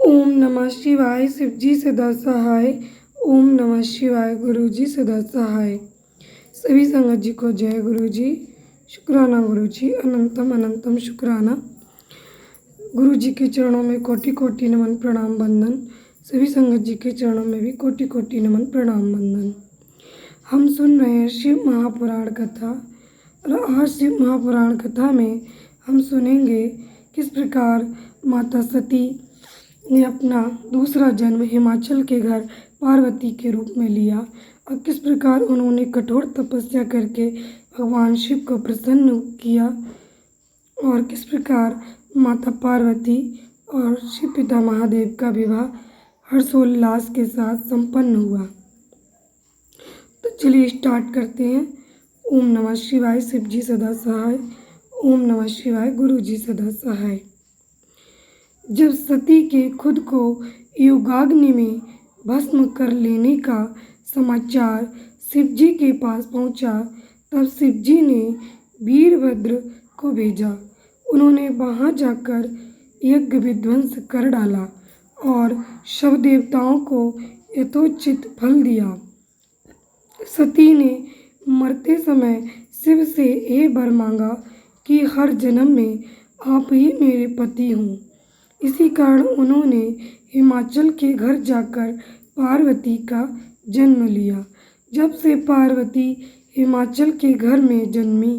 ओम नमः शिवाय। शिवजी सदा सहाय। ओम नमः शिवाय। गुरुजी सदा सहाय। सभी संगत जी को जय गुरुजी। शुक्राना गुरुजी, अनंतम अनंतम शुक्राना। गुरुजी के चरणों में कोटि कोटि नमन प्रणाम बंदन। सभी संगत जी के चरणों में भी कोटि कोटि नमन प्रणाम बंदन। हम सुन रहे हैं शिव महापुराण कथा, और आज शिव महापुराण कथा में हम सुनेंगे किस प्रकार माता सती ने अपना दूसरा जन्म हिमाचल के घर पार्वती के रूप में लिया, और किस प्रकार उन्होंने कठोर तपस्या करके भगवान शिव को प्रसन्न किया, और किस प्रकार माता पार्वती और शिव पिता महादेव का विवाह हर्षोल्लास के साथ संपन्न हुआ। तो चलिए स्टार्ट करते हैं। ओम नमः शिवाय। शिव जी सदा सहाय। ओम नमः शिवाय। गुरु जी सदा सहाय। जब सती के खुद को योगाग्नि में भस्म कर लेने का समाचार शिवजी के पास पहुंचा, तब शिवजी ने वीरभद्र को भेजा। उन्होंने वहां जाकर यज्ञ विध्वंस कर डाला और शव देवताओं को यथोचित फल दिया। सती ने मरते समय शिव से ये वर मांगा कि हर जन्म में आप ही मेरे पति हों। इसी कारण उन्होंने हिमाचल के घर जाकर पार्वती का जन्म लिया। जब से पार्वती हिमाचल के घर में जन्मी,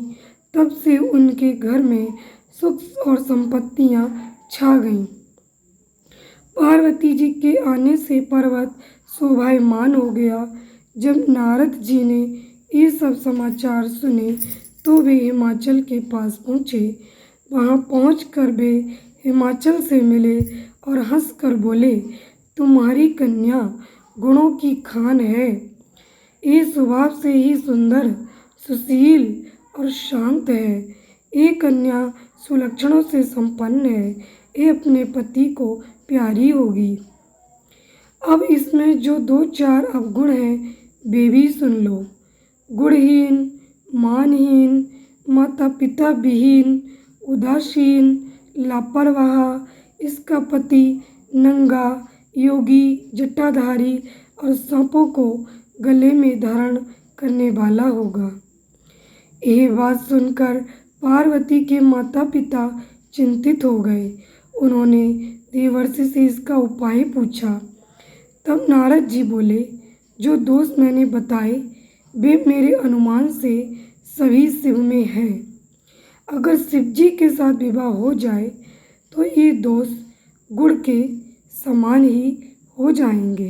तब से उनके घर में सुख और संपत्तियां छा गईं। पार्वती जी के आने से पर्वत शोभायमान हो गया। जब नारद जी ने ये सब समाचार सुने, तो वे हिमाचल के पास पहुँचे। वहाँ पहुँचकर वे हिमाचल से मिले और हंसकर बोले, तुम्हारी कन्या गुणों की खान है। ये स्वभाव से ही सुंदर, सुशील और शांत है। ये कन्या सुलक्षणों से संपन्न है। ये अपने पति को प्यारी होगी। अब इसमें जो दो चार अवगुण हैं, वे भी सुन लो। गुणहीन, मानहीन, माता पिता विहीन, उदासीन, लापरवाह, इसका पति नंगा, योगी, जटाधारी और सांपों को गले में धारण करने वाला होगा। यह बात सुनकर पार्वती के माता पिता चिंतित हो गए। उन्होंने देवर्षि से इसका उपाय पूछा। तब नारद जी बोले, जो दोष मैंने बताए वे मेरे अनुमान से सभी शिव में हैं। अगर शिवजी के साथ विवाह हो जाए तो ये दोष गुड़ के समान ही हो जाएंगे।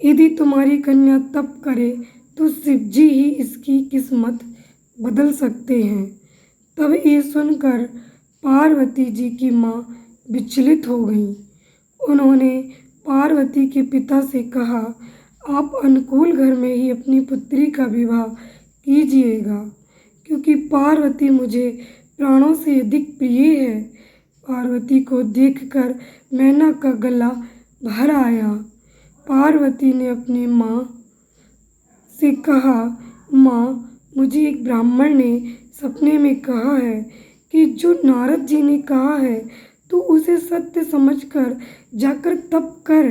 यदि तुम्हारी कन्या तप करे तो शिवजी ही इसकी किस्मत बदल सकते हैं। तब ये सुनकर पार्वती जी की माँ विचलित हो गईं। उन्होंने पार्वती के पिता से कहा, आप अनुकूल घर में ही अपनी पुत्री का विवाह कीजिएगा, क्योंकि पार्वती मुझे प्राणों से अधिक प्रिय है। पार्वती को देखकर मैना का गला भर आया। पार्वती ने अपनी माँ से कहा, माँ, मुझे एक ब्राह्मण ने सपने में कहा है कि जो नारद जी ने कहा है तो उसे सत्य समझकर जाकर तप कर।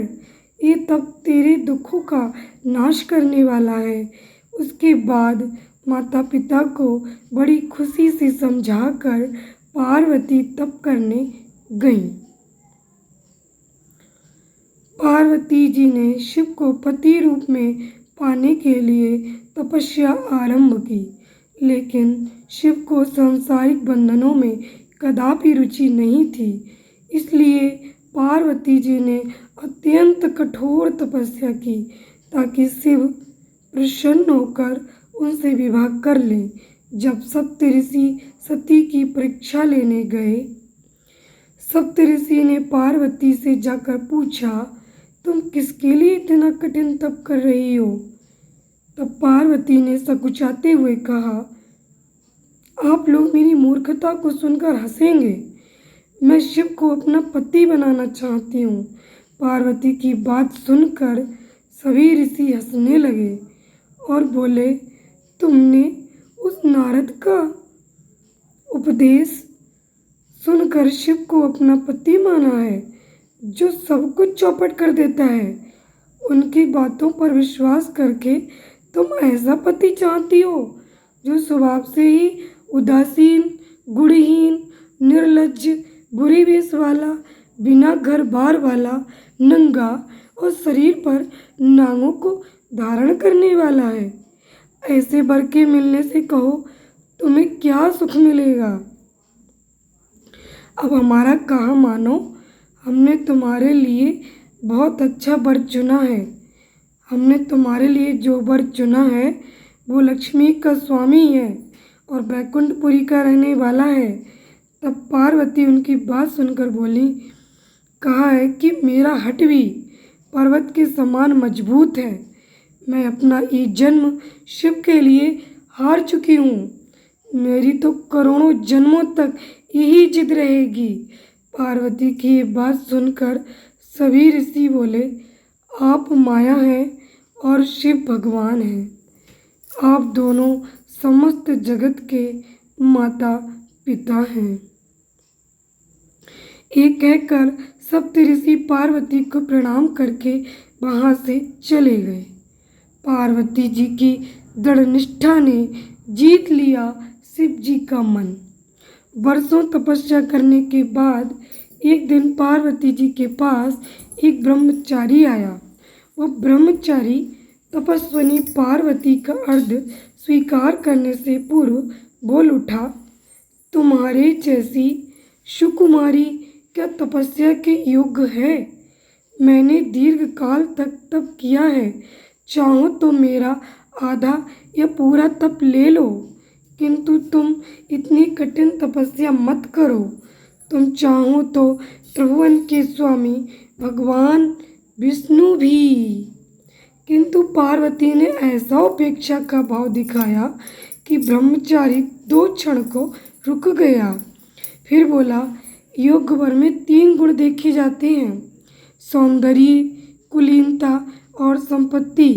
ये तप तेरे दुखों का नाश करने वाला है। उसके बाद माता पिता को बड़ी खुशी से समझाकर पार्वती तप करने गईं। पार्वती जी ने शिव को पति रूप में पाने के लिए तपस्या आरंभ की, लेकिन शिव को सांसारिक बंधनों में कदापि रुचि नहीं थी। इसलिए पार्वती जी ने अत्यंत कठोर तपस्या की, ताकि शिव प्रसन्न होकर उनसे विवाह कर लें। जब सप्तऋषि सती की परीक्षा लेने गए, सप्तऋषि ने पार्वती से जाकर पूछा, तुम किसके लिए इतना कठिन तप कर रही हो? तब पार्वती ने सकुचाते हुए कहा, आप लोग मेरी मूर्खता को सुनकर हंसेंगे। मैं शिव को अपना पति बनाना चाहती हूँ। पार्वती की बात सुनकर सभी ऋषि हंसने लगे और बोले, तुमने उस नारद का उपदेश सुनकर शिव को अपना पति माना है, जो सब कुछ चौपट कर देता है। उनकी बातों पर विश्वास करके तुम ऐसा पति चाहती हो जो स्वभाव से ही उदासीन, गुणहीन, निर्लज्ज, बुरी वेश वाला, बिना घर बार वाला, नंगा और शरीर पर नांगों को धारण करने वाला है। ऐसे वर के मिलने से कहो तुम्हें क्या सुख मिलेगा। अब हमारा कहा मानो, हमने तुम्हारे लिए बहुत अच्छा वर चुना है। हमने तुम्हारे लिए जो वर चुना है वो लक्ष्मी का स्वामी है और बैकुंठपुरी का रहने वाला है। तब पार्वती उनकी बात सुनकर बोली, कहा है कि मेरा हट भी पर्वत के समान मजबूत है। मैं अपना ये जन्म शिव के लिए हार चुकी हूँ। मेरी तो करोड़ों जन्मों तक यही जिद रहेगी। पार्वती की ये बात सुनकर सभी ऋषि बोले, आप माया हैं और शिव भगवान हैं। आप दोनों समस्त जगत के माता पिता हैं। ये कहकर सप्तऋषि पार्वती को प्रणाम करके वहाँ से चले गए। पार्वती जी की दृढ़ निष्ठा ने जीत लिया शिव जी का मन। वर्षों तपस्या करने के बाद एक दिन पार्वती जी के पास एक ब्रह्मचारी आया। वह ब्रह्मचारी तपस्विनी पार्वती का अर्घ स्वीकार करने से पूर्व बोल उठा, तुम्हारे जैसी सुकुमारी क्या तपस्या के योग्य है? मैंने दीर्घ काल तक तप किया है। चाहो तो मेरा आधा या पूरा तप ले लो, किंतु तुम इतनी कठिन तपस्या मत करो। तुम चाहो तो त्रिभुवन के स्वामी भगवान विष्णु भी। किंतु पार्वती ने ऐसा उपेक्षा का भाव दिखाया कि ब्रह्मचारी 2 क्षण को रुक गया। फिर बोला, योग वर में 3 गुण देखे जाते हैं, सौंदर्य, कुलीनता और संपत्ति।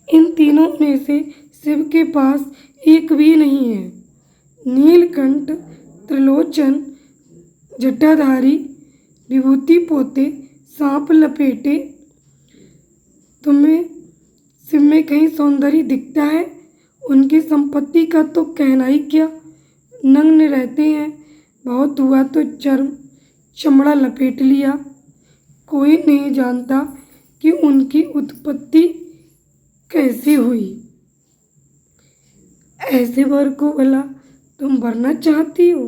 इन तीनों में से शिव के पास एक भी नहीं है। नीलकंठ, त्रिलोचन, जटाधारी, विभूति पोते, सांप लपेटे, तुम्हें शिव में कहीं सौंदर्य दिखता है? उनकी संपत्ति का तो कहना ही क्या, नग्न रहते हैं, बहुत हुआ तो चमड़ा लपेट लिया। कोई नहीं जानता कि उनकी उत्पत्ति कैसे हुई। ऐसे वर को भला तुम वरना चाहती हो?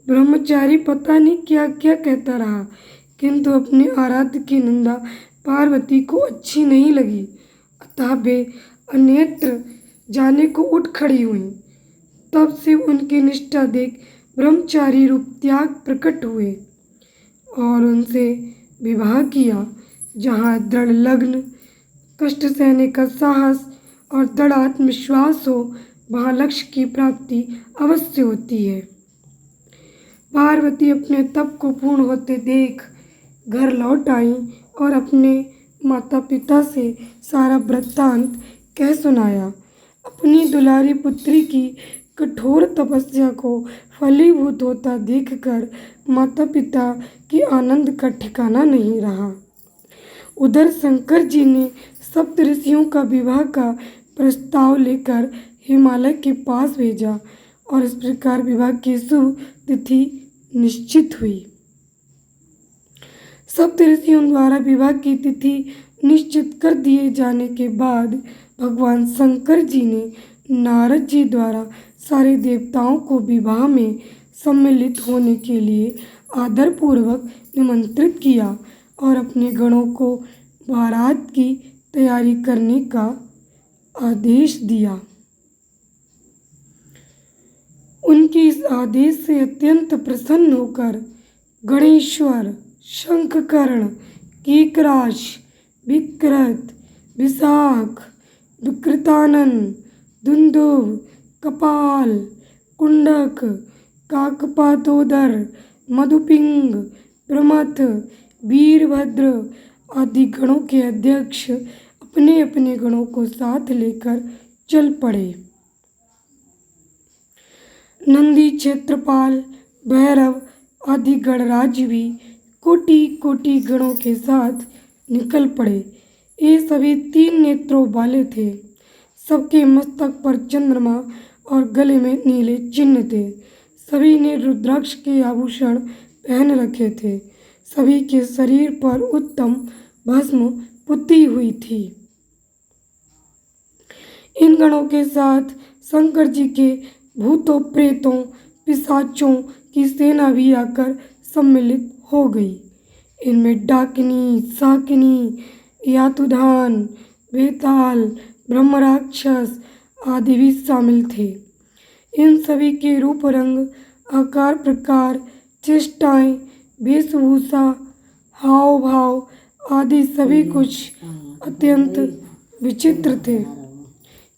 ब्रह्मचारी पता नहीं क्या क्या कहता रहा, किंतु अपने आराध्य की निंदा पार्वती को अच्छी नहीं लगी। अतः वे अन्यत्र जाने को उठ खड़ी हुई। तब से उनकी निष्ठा देख ब्रह्मचारी रूप त्याग प्रकट हुए और उनसे विवाह किया। जहाँ दृढ़ लग्न, कष्ट सहने का साहस और दृढ़ आत्मविश्वास हो, वहाँ लक्ष्य की प्राप्ति अवश्य होती है। पार्वती अपने तप को पूर्ण होते देख घर लौट आई और अपने माता पिता से सारा वृत्तांत कह सुनाया। अपनी दुलारी पुत्री की कठोर तपस्या को फलीभूत होता देखकर माता पिता के आनंद का ठिकाना नहीं रहा। उधर शंकर जी ने सप्तऋषियों का विवाह का प्रस्ताव लेकर हिमालय के पास भेजा और इस प्रकार विवाह की शुभ तिथि निश्चित हुई। सप्तऋषियों द्वारा विवाह की तिथि निश्चित कर दिए जाने के बाद भगवान शंकर जी ने नारद जी द्वारा सारे देवताओं को विवाह में सम्मिलित होने के लिए आदरपूर्वक निमंत्रित किया और अपने गणों को बारात की तैयारी करने का आदेश दिया। उनके इस आदेश से अत्यंत प्रसन्न होकर गणेश्वर, शंखकर्ण, कीकराश, विकृत, विशाख, विकृतानन, दुंदुभ, कपाल, कुंडक, काकपातोदर, मधुपिंग, प्रमथ, वीरभद्र आदि गणों के अध्यक्ष अपने अपने गणों को साथ लेकर चल पड़े। नंदी, क्षेत्रपाल, भैरव आदि गणराज भी कोटि कोटि गणों के साथ निकल पड़े। ये सभी 3 नेत्रों वाले थे। सबके मस्तक पर चंद्रमा और गले में नीले चिन्ह थे। सभी ने रुद्राक्ष के आभूषण पहन रखे थे। सभी के शरीर पर उत्तम भस्म पुती हुई थी। इन गणों के साथ शंकर जी के भूतों, प्रेतों, पिशाचों की सेना भी आकर सम्मिलित हो गई। इनमें डाकिनी, शाकिनी, यातुधान, बेताल, ब्रह्मराक्षस आदि भी शामिल थे। इन सभी के रूप, रंग, आकार, प्रकार, चेष्टाएं, वेशभूषा, हाव भाव आदि सभी कुछ अत्यंत विचित्र थे।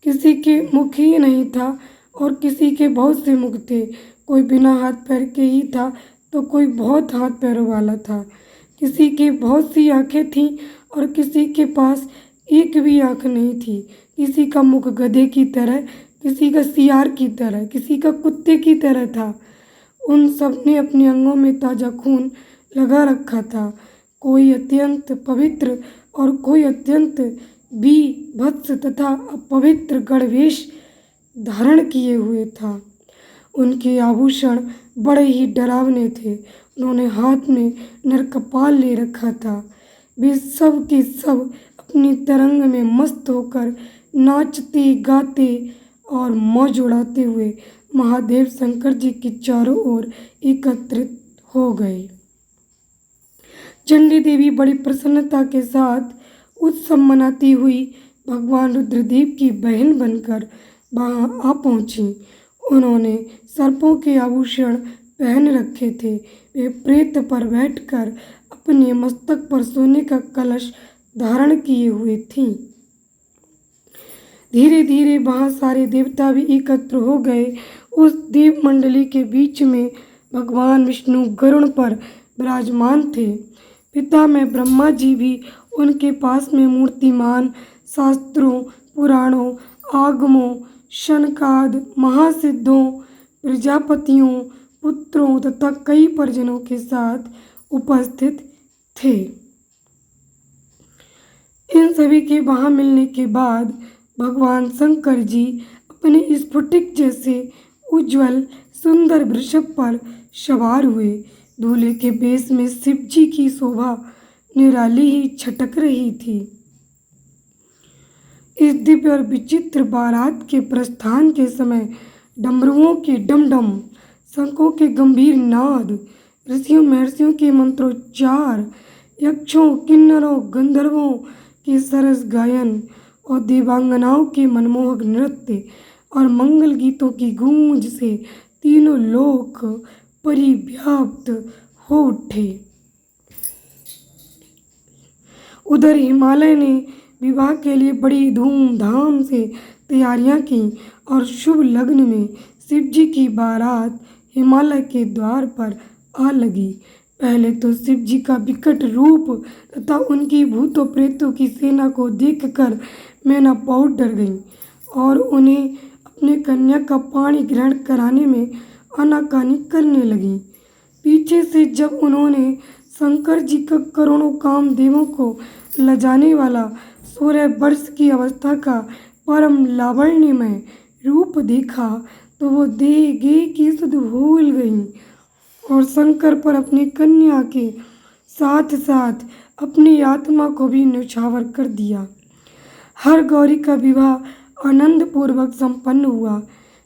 किसी के मुख ही नहीं था और किसी के बहुत से मुख थे। कोई बिना हाथ पैर के ही था तो कोई बहुत हाथ पैरों वाला था। किसी के बहुत सी आंखें थीं और किसी के पास एक भी आंख नहीं थी। किसी का मुख गधे की तरह, किसी का सियार की तरह, किसी का कुत्ते की तरह था। उन सब ने अपने अंगों में ताज़ा खून लगा रखा था। कोई अत्यंत पवित्र और कोई अत्यंत बीभत्स तथा अपवित्र गणवेश धारण किए हुए था। उनके आभूषण बड़े ही डरावने थे। उन्होंने हाथ में नरकपाल ले रखा था। वे सब के सब अपनी तरंग में मस्त होकर नाचते, गाते और मौज उड़ाते हुए महादेव शंकर जी की चारों ओर एकत्रित हो गए। चंडी देवी बड़ी प्रसन्नता के साथ उत्सव मनाती हुई भगवान रुद्रदेव की बहन बनकर वहां आ पहुंची। उन्होंने सर्पों के आभूषण पहन रखे थे। वे प्रेत पर बैठकर अपने मस्तक पर सोने का कलश धारण किए हुए थीं। धीरे धीरे वहां सारे देवता भी एकत्र हो गए। उस देव मंडली के बीच में भगवान विष्णु गरुड़ पर विराजमान थे। पिता में ब्रह्मा जी भी उनके पास में मूर्तिमान शास्त्रों, पुराणों, आगमों, शनकाद, महासिद्धों, प्रजापतियों, पुत्रों तथा कई परिजनों के साथ उपस्थित थे। इन सभी के वहां मिलने के बाद भगवान शंकर जी अपने स्फटिक जैसे उज्जवल सुंदर वृषभ पर सवार हुए। दूल्हे के वेश में शिव जी की शोभा निराली ही छटक रही थी। इस दिव्य और विचित्र बारात के प्रस्थान के समय डमरुओं के डमडम, शंखों के गंभीर नाद, ऋषियों महर्षियों के मंत्रोच्चार, यक्षों, किन्नरों, गंधर्वों के सरस गायन और देवांगनाओं के मनमोहक नृत्य और मंगल गीतों की गूंज से तीनों लोक परिव्याप्त हो उठे। उधर हिमालय ने विवाह के लिए बड़ी धूमधाम से तैयारियां की और शुभ लग्न में शिव जी की बारात हिमालय के द्वार पर आ लगी। पहले तो शिव जी का विकट रूप तथा उनकी भूतों प्रेतों की सेना को देखकर मैना बहुत डर गई और उन्हें अपने कन्या का पाणी ग्रहण कराने में आनाकानी करने लगी। पीछे से जब उन्होंने शंकर जी का करोड़ों कामदेवों को लजाने वाला 16 वर्ष की अवस्था का परम लावण्यमय रूप देखा तो वो देह गे की सुध भूल गईं और शंकर पर अपनी कन्या के साथ साथ अपनी आत्मा को भी न्यौछावर कर दिया। हर गौरी का विवाह आनंद पूर्वक संपन्न हुआ।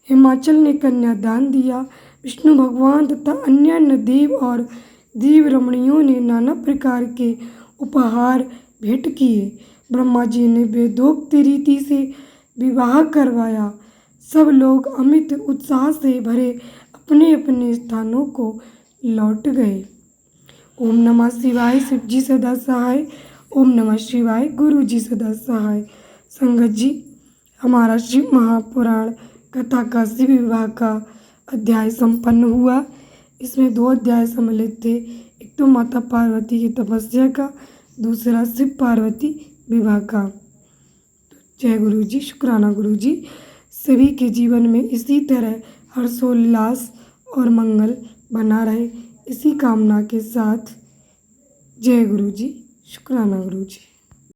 हिमाचल ने कन्यादान दिया। विष्णु भगवान तथा अन्य देव और देव रमणियों ने नाना प्रकार के उपहार भेंट किए। ब्रह्मा जी ने वेदोक्त रीति से विवाह करवाया। सब लोग अमित उत्साह से भरे अपने अपने स्थानों को लौट गए। ओम नमः शिवाय। शिव जी सदा सहाय। ओम नमः शिवाय। गुरु जी सदा सहाय। संगत जी, हमारा शिव महापुराण कथा का शिव विवाह का अध्याय संपन्न हुआ। इसमें 2 अध्याय सम्मिलित थे। एक तो माता पार्वती की तपस्या का, दूसरा शिव पार्वती विवाह का। जय गुरु जी, शुक्राना गुरु जी। सभी के जीवन में इसी तरह हर्षोल्लास और मंगल बना रहे, इसी कामना के साथ जय गुरु जी। शुक्राना गुरु जी।